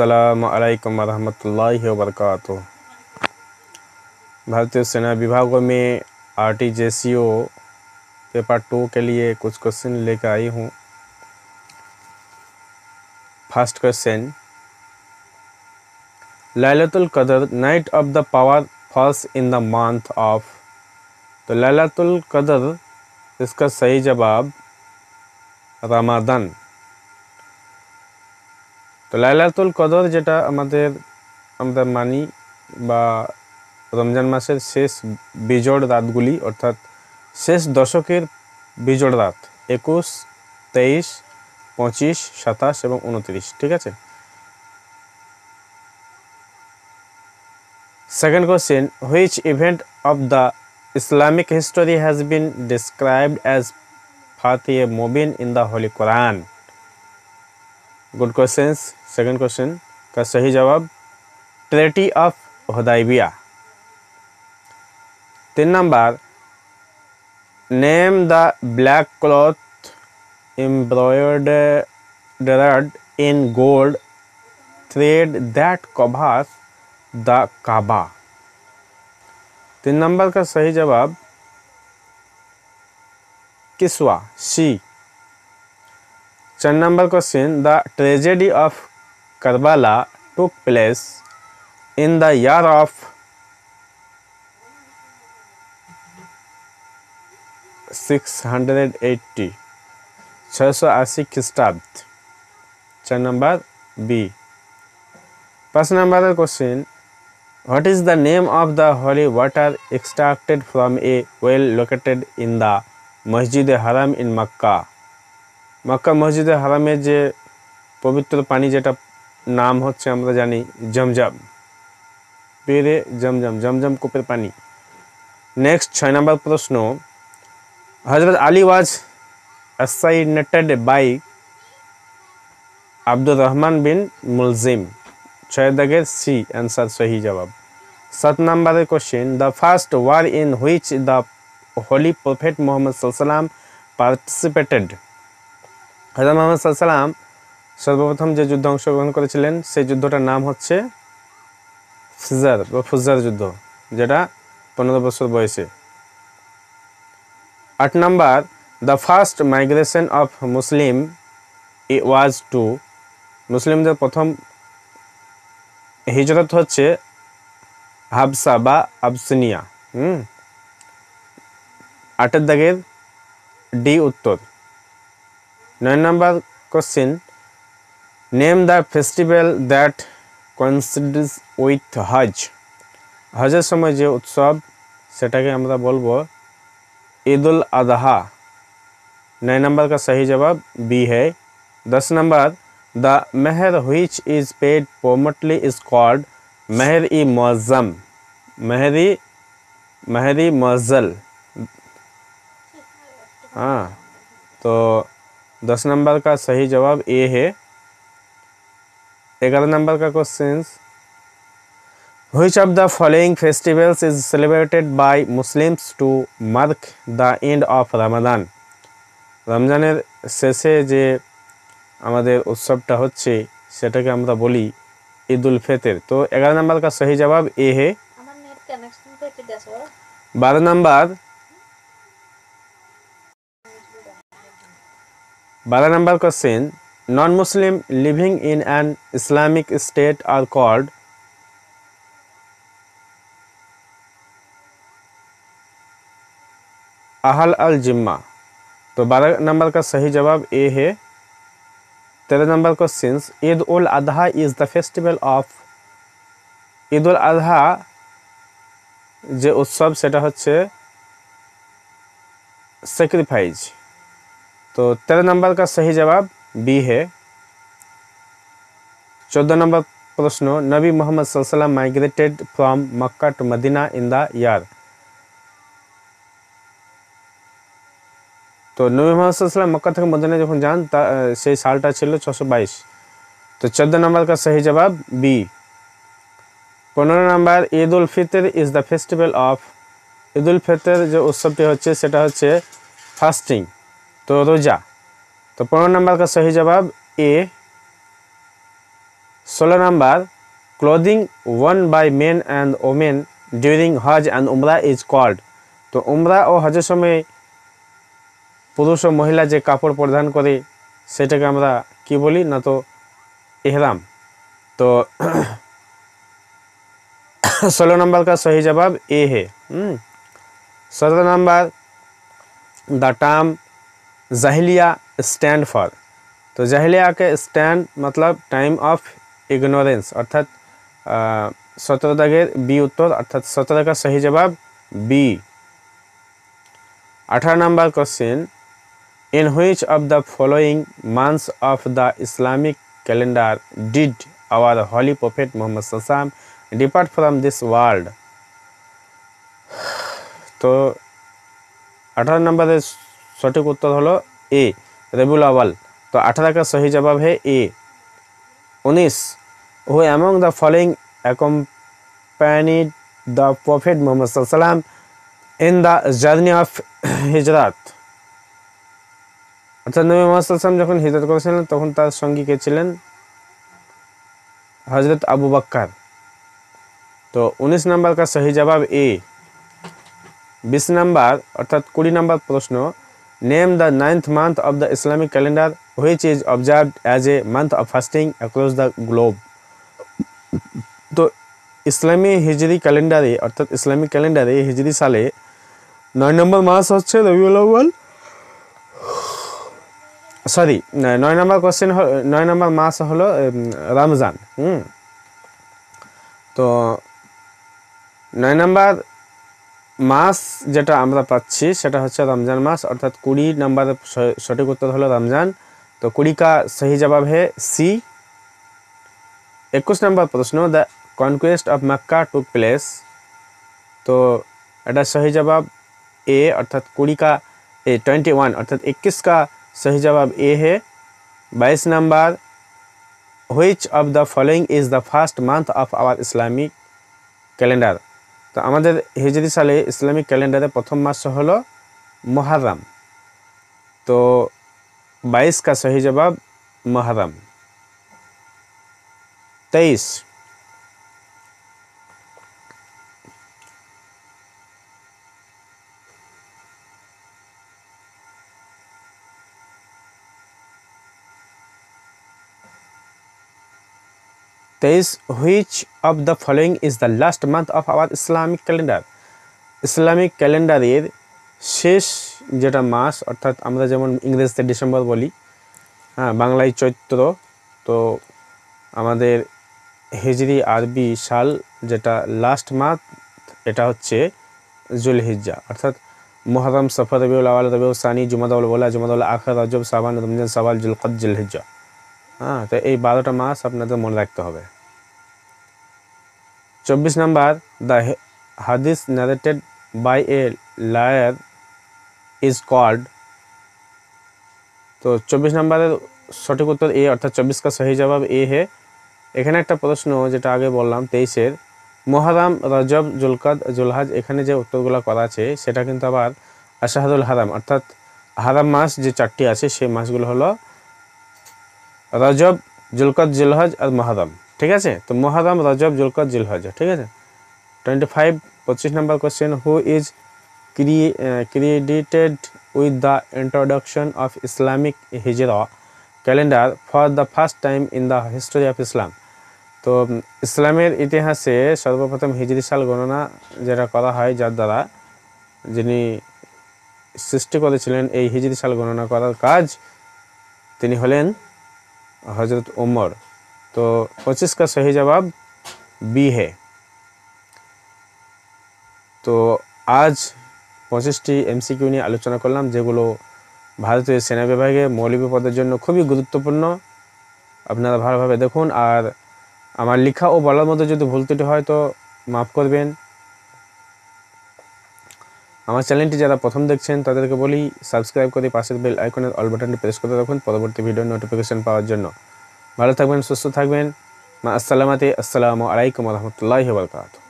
अस्सलामु अलैकुम वरहमतुल्लाहि वबरकातुहू। भारतीय सेना विभागों में आरटीजेसीओ पेपर 2 के लिए कुछ क्वेश्चन लेकर आई हूँ। फर्स्ट क्वेश्चन, लैलतुल कदर night of the power falls in the month of. तो लैलतुल कदर इसका सही जवाब रमादान। तो লাইলাতুল কদর যেটা আমরা মানি বা রমজান মাসের শেষ বিজোড় রাতগুলি অর্থাৎ শেষ দশকের বিজোড় রাত 21, 23, 25, 27 এবং 29, ঠিক আছে। Second question, which event of the Islamic history has been described as ফাতিহ মুবিন in the holy Quran. Good question. Second question का सही जवाब treaty of Hudaibiya. 3 number, name the black cloth embroidered in gold thread that covers the Kaaba. 3 number का सही जवाब किस्वा, C. 4 number question, the tragedy of Karbala took place in the year of 680 ख्रीष्टाब्द। 4 number B. 5 number का question, what is the name of the holy water extracted from A well located in the मस्जिद हराम इन मक्का। मक्का मस्जिद हरामे जे पवित्र पानी जेटा नाम होच्छे आमरा जानी जमजम, पेरे जमजम, जमजम कूपेर पानी। नेक्स्ट 6 नंबर प्रश्न, हजरत Ali was assassinated by Abdul Rahman bin Muljim. 6 दागेर सी आंसर सही जवाब। 7 number question, the first war in which the holy prophet Muhammad सल्लल्लाहु अलैहि वसल्लम पार्टिसिपेटेड। हज़रत मोहम्मद सल्लल्लाहु अलैहि वसल्लम सर्वप्रथम যে যুদ্ধে অংশগ্রহণ করেছিলেন সেই যুদ্ধটার নাম হচ্ছে ফিজার বা ফুজার যুদ্ধ, যেটা 15 বছর বয়সে। 8 number, the first migration of Muslim was to. মুসলিমদের প্রথম হিজরত হচ্ছে হাবসা বা আবসিনিয়া। 8 দাগের ডি উত্তর। 9 number question, name the festival that coincides with Hajj. हजर समय जो उत्सव सेटाके आमरा बोलबो ईदुल अदहा। 9 नंबर का सही जवाब बी है। 10 number, the mehr which is paid promptly is called mehr ई मुअज्जम। मेहरी मुअज्जल। हाँ, तो 10 नंबर का सही जवाब ए है। 11 नंबर का question, which of the following festivals is celebrated by Muslims to mark the end of Ramzan. रमजानेर शेषे जे आमादेर उत्सवटा होच्छे सेटाके आमरा बोली ईदुल फितर। तो 11 नंबर का सही जवाब ए है। 12 number question, non Muslim living in an Islamic state are called. अहल अल जिम्मा। तो 12 नंबर का सही जवाब ए है। 13 number question, Eid ul Azha is the festival of. Eid ul Azha जे उत्सव सेटा होच्छे सैक्रिफाइस। तो 13 नंबर का सही जवाब बी है। 14 नंबर प्रश्न, नबी मोहम्मद सल्लल्लाहु अलैहि वसल्लम migrated from Mecca to Medina in the year. तो नबी मोहम्मद सल्लल्लाहु अलैहि वसल्लम मक्का থেকে মদিনা যখন যান সেই সালটা ছিল 622। तो 14 नंबर का सही जवाब B. 15 number, Eid ul Fitr is the festival of. Eid ul Fitr जो उत्सवটি হচ্ছে সেটা হচ্ছে फास्टिंग, तो रोजा। तो 15 नंबर का सही जवाब A. 16 number clothing worn by men and women during হজ অ্যান্ড উমরা ইজ কল্ড। তো উমরা ও হজের সময় পুরুষ ও মহিলা যে কাপড় পরিধান করে সেটাকে আমরা কি বলি না, তো इहराम। तो 16 नंबर का सही जवाब ए है। 17 नंबर द टर्म जाहिलिया स्टैंड फॉर। तो जाहिलिया के स्टैंड मतलब टाइम ऑफ इग्नोरेंस, अर्थात 17 दागेर बी उत्तर, अर्थात 17 का सही जवाब B. 18 number question in which of the following months of the Islamic calendar did our holy prophet Muhammad sallallahu alaihi wasallam depart from this world। तो 18 नंबर सटीक उत्तर hello ए रबीउल अव्वल। तो 18 का सही जवाब है ए। 19 who among the following accompanied the prophet Muhammad sallallahu alaihi wasallam in the journey of hijrat। अर्थात नबी मोहम्मद सल्लल्लाहु अलैहि वसल्लम যখন হিজরত করেছিলেন তখন তার সঙ্গী কে ছিলেন? हजरत अबू बकर। तो 19 नंबर का सही जवाब ए। 20 नंबर अर्थात 20 नंबर प्रश्न name the 9th month of the Islamic calendar which is observed as a month of fasting across the globe. तो इस्लामी हिजरी कैलेंडारे अर्थात इस्लामिक कैलेंडारे हिजरी साले 9 नंबर मास হচ্ছে Rabiul Awal, sorry 9 number question 9 number mass hello Ramzan. तो 9 नंबर मास যেটা আমরা পাচ্ছি সেটা হচ্ছে रमजान मास, अर्थात 20 नंबर सटीक उत्तर हलो रमजान। तो 20 का सही जवाब है सी। 21 नंबर प्रश्न the conquest of Mecca took place. तो এটা सही जवाब ए, अर्थात 20 का 21 अर्थात 21 का सही जवाब ए है। 22 number which of the following is the first month of our Islamic calendar. तो আমাদের হিজরি সালে ইসলামিক ক্যালেন্ডারে প্রথম মাস হলো মুহররম। तो 22 का सही जवाब Muharram. 23 which of the following is the last month of our Islamic calendar। Islamic ক্যালেন্ডারের শেষ যেটা মাস, অর্থাৎ আমরা যেমন ইংরেজিতে ডিসেম্বর বলি, হ্যাঁ বাংলায় চৈত্র, তো আমাদের হিজরি আরবি সাল যেটা লাস্ট মান্থ এটা হচ্ছে জুলহিজ্জা, অর্থাৎ মুহররম, সফর, রবিউল আউয়াল, রবিউল সানি, জুমাদাউল ওলা, জুমাদাউল আখির, রজব, শাবান, রমজান, শাওয়াল, জিলকদ, জিলহিজ্জা। हाँ तो ये 12टा मास আপনাদের মনে রাখতে হবে। 24 number the hadith narrated by a liar is called. तो 24 नंबरेর সঠিক উত্তর এ, অর্থাৎ 24 का सही जवाब ए है। এখানে একটা প্রশ্ন যেটা আগে বললাম 23 মুহররম, রজব, জুলকদ, জুলহজ, এখানে যে উত্তরগুলো করা আছে সেটা কিন্তু আবার আশহারুল হারাম, অর্থাৎ হারাম মাস যে 4টি আছে সেই মাসগুলো হলো रजब, जुलकद, जिलहज और मुहर्रम। ठीक है, तो मुहर्रम, रजब, जुलकद, जिलहज। ठीक है। 25 number question who is credited with the introduction of Islamic Hijra calendar for the first time in the history of Islam। तो ইসলামের ইতিহাসে সর্বপ্রথম হিজরি সাল গণনা যেটা করা হয়, যার দ্বারা যিনি সৃষ্টি করেছিলেন এই হিজরি সাল গণনা করার কাজ, তিনি হলেন हजरत उमर। तो 25 का सही जवाब बी है। तो आज 25টি এমসিকিউ নিয়ে আলোচনা করলাম, যেগুলো ভারতীয় সেনা বিভাগে মৌলবী পদের জন্য খুবই গুরুত্বপূর্ণ। আপনারা ভালোভাবে দেখুন, আর আমার লেখা ও বলার মধ্যে যদি ভুল ত্রুটি হয় তো মাফ করবেন। আমার চ্যানেলটি যারা প্রথম দেখছেন তাদেরকে বলি সাবস্ক্রাইব করে পাশের বেল আইকনের অল বাটনটি প্রেস করে রাখুন পরবর্তী ভিডিওর নোটিফিকেশন পাওয়ার জন্য। ভালো থাকবেন, সুস্থ থাকবেন। মা আসসালামাতে, আসসালামু আলাইকুম ওয়া রাহমাতুল্লাহি ওয়া বারাকাতুহু।